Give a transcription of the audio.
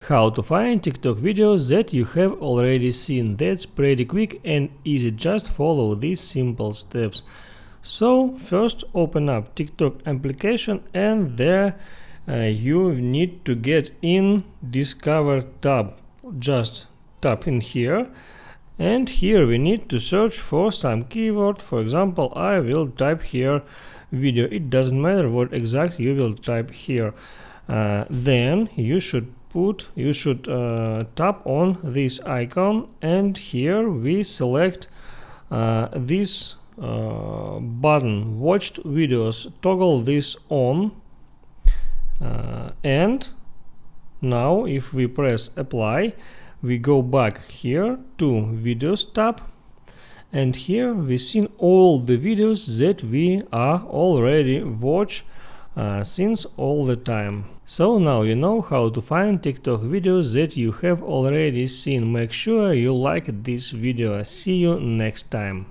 How to find TikTok videos that you have already seen. That's pretty quick and easy, just follow these simple steps. So first open up TikTok application and there you need to get in Discover tab. Just tap in here and here we need to search for some keyword. For example, I will type here video. It doesn't matter what exactly you will type here. Then you should tap on this icon and here we select this button watched videos, toggle this on, and now if we press apply we go back here to videos tab and here we see all the videos that we are already watched since all the time. So now you know how to find TikTok videos that you have already seen. Make sure you like this video. See you next time.